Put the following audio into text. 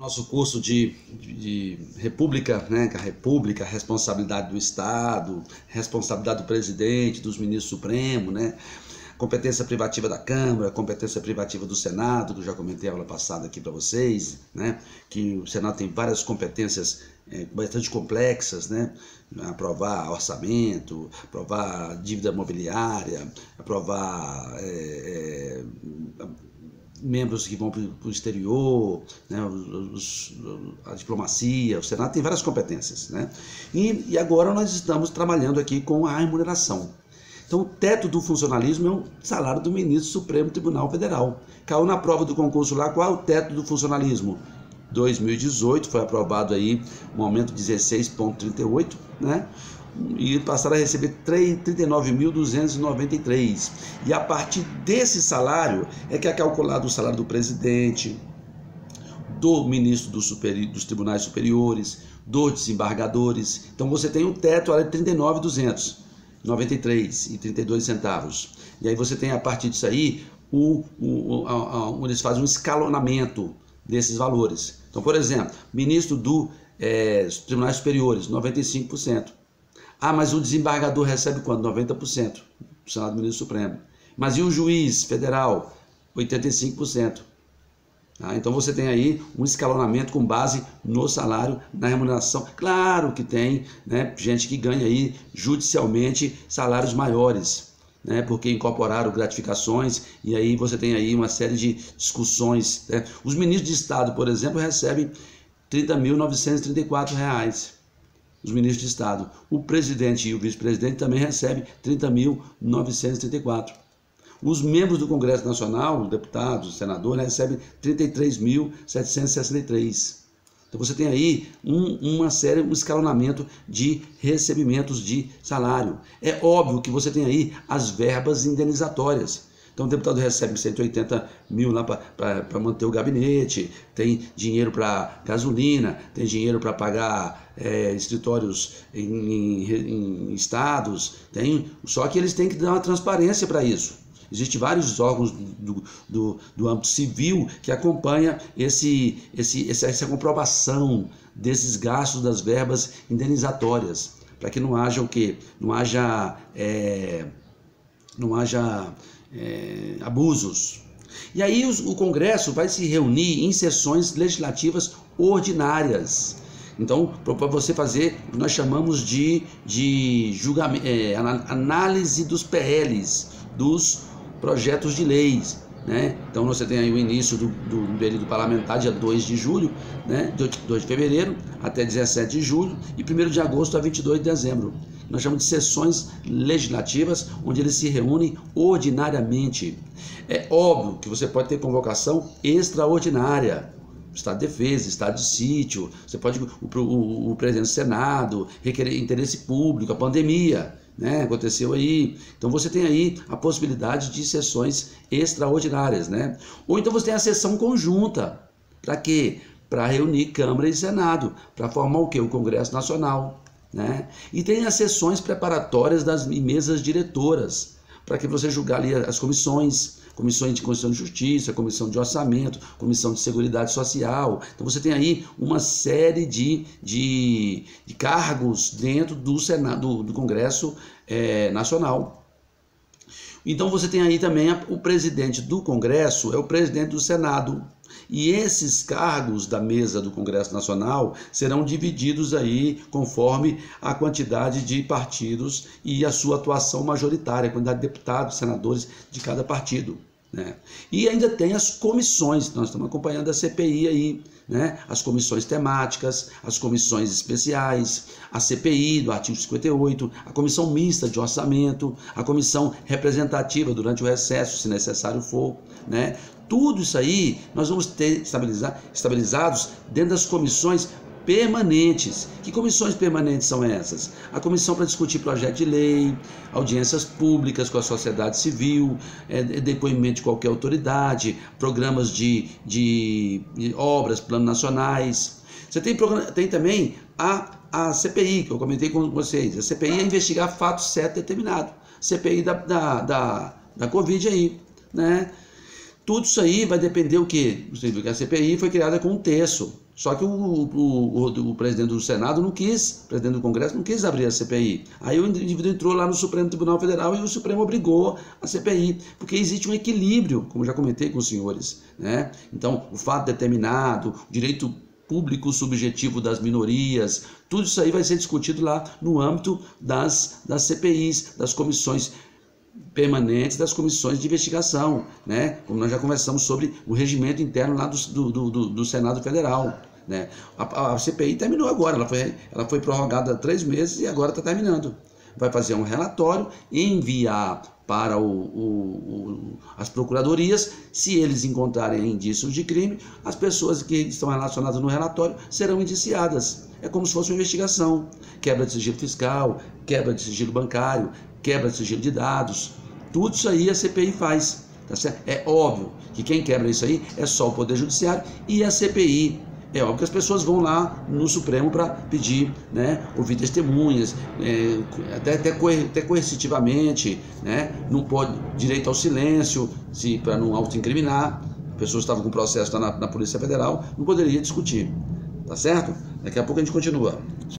Nosso curso de República, né? A República, a responsabilidade do Estado, responsabilidade do presidente, dos ministros supremos, né? Competência privativa da Câmara, competência privativa do Senado, que eu já comentei a aula passada aqui para vocês, né? Que o Senado tem várias competências bastante complexas, né? Aprovar orçamento, aprovar dívida mobiliária, aprovar membros que vão para o exterior, né, a diplomacia, o Senado tem várias competências, né? E agora nós estamos trabalhando aqui com a remuneração. Então, o teto do funcionalismo é o salário do ministro do Supremo Tribunal Federal. Caiu na prova do concurso lá, qual é o teto do funcionalismo? 2018 foi aprovado aí um aumento de 16,38, né? E passaram a receber 39.293. E a partir desse salário é que é calculado o salário do presidente, do ministro dos tribunais superiores, dos desembargadores. Então você tem um teto de 39.293,32 centavos. E aí você tem, a partir disso aí, eles fazem um escalonamento desses valores. Então, por exemplo, ministro dos tribunais superiores, 95%. Ah, mas o desembargador recebe quanto? 90% do Senado do Ministro Supremo. Mas e o juiz federal? 85%. Então você tem aí um escalonamento com base no salário, na remuneração. Claro que tem, né, gente que ganha aí judicialmente salários maiores, né, porque incorporaram gratificações, e aí você tem aí uma série de discussões, né? Os ministros de Estado, por exemplo, recebem R$ 30.934. Os ministros de Estado. O presidente e o vice-presidente também recebem 30.934. Os membros do Congresso Nacional, deputados, senadores, recebem 33.763. Então você tem aí um escalonamento de recebimentos de salário. É óbvio que você tem aí as verbas indenizatórias. Então o deputado recebe 180 mil lá para manter o gabinete, tem dinheiro para gasolina, tem dinheiro para pagar escritórios em estados, só que eles têm que dar uma transparência para isso. Existem vários órgãos do âmbito civil que acompanham essa comprovação desses gastos das verbas indenizatórias, para que não haja o quê? Não haja abusos. E aí o Congresso vai se reunir em sessões legislativas ordinárias. Então, para você fazer o que nós chamamos de julgamento, análise dos PLs, dos projetos de leis, né? Então você tem aí o início do período parlamentar, dia 2 de julho, né? 2 de fevereiro até 17 de julho, e 1º de agosto a 22 de dezembro. Nós chamamos de sessões legislativas, onde eles se reúnem ordinariamente. É óbvio que você pode ter convocação extraordinária, estado de defesa, estado de sítio, você pode, o presidente do Senado, requerer interesse público, a pandemia, né, aconteceu aí. Então você tem aí a possibilidade de sessões extraordinárias, né? Ou então você tem a sessão conjunta. Para quê? Para reunir Câmara e Senado, para formar o quê? O Congresso Nacional, né? E tem as sessões preparatórias das mesas diretoras, para que você julgar ali as comissões de Constituição e Justiça, Comissão de Orçamento, Comissão de Seguridade Social. Então você tem aí uma série de cargos dentro do Senado, do Congresso Nacional. Então você tem aí também o presidente do Congresso, é o presidente do Senado. E esses cargos da mesa do Congresso Nacional serão divididos aí conforme a quantidade de partidos e a sua atuação majoritária, a quantidade de deputados, senadores de cada partido, né? E ainda tem as comissões, nós estamos acompanhando a CPI aí, né? As comissões temáticas, as comissões especiais, a CPI do artigo 58, a comissão mista de orçamento, a comissão representativa durante o recesso, se necessário for, né? Tudo isso aí nós vamos ter estabilizados dentro das comissões permanentes. Que comissões permanentes são essas? A comissão para discutir projeto de lei, audiências públicas com a sociedade civil, depoimento de qualquer autoridade, programas de obras, planos nacionais. Você tem também a CPI, que eu comentei com vocês. A CPI é investigar fatos certo determinado. CPI da Covid aí, né? Tudo isso aí vai depender o quê? A CPI foi criada com 1/3 Só que o presidente do Senado não quis, o presidente do Congresso não quis abrir a CPI. Aí o indivíduo entrou lá no Supremo Tribunal Federal e o Supremo obrigou a CPI, porque existe um equilíbrio, como já comentei com os senhores, né? Então, o fato determinado, o direito público subjetivo das minorias, tudo isso aí vai ser discutido lá no âmbito das CPIs, das comissões permanentes, das comissões de investigação, né? Como nós já conversamos sobre o regimento interno lá do Senado Federal, né? A CPI terminou agora, ela foi prorrogada 3 meses e agora está terminando. Vai fazer um relatório e enviar para as procuradorias. Se eles encontrarem indícios de crime, as pessoas que estão relacionadas no relatório serão indiciadas. É como se fosse uma investigação, quebra de sigilo fiscal, quebra de sigilo bancário, quebra de sigilo de dados, tudo isso aí a CPI faz, tá certo? É óbvio que quem quebra isso aí é só o Poder Judiciário e a CPI. É óbvio que as pessoas vão lá no Supremo para pedir, né, ouvir testemunhas, até coercitivamente, né, não pode, direito ao silêncio, para não autoincriminar. Pessoas que estavam com processo na Polícia Federal, não poderia discutir, tá certo? Daqui a pouco a gente continua.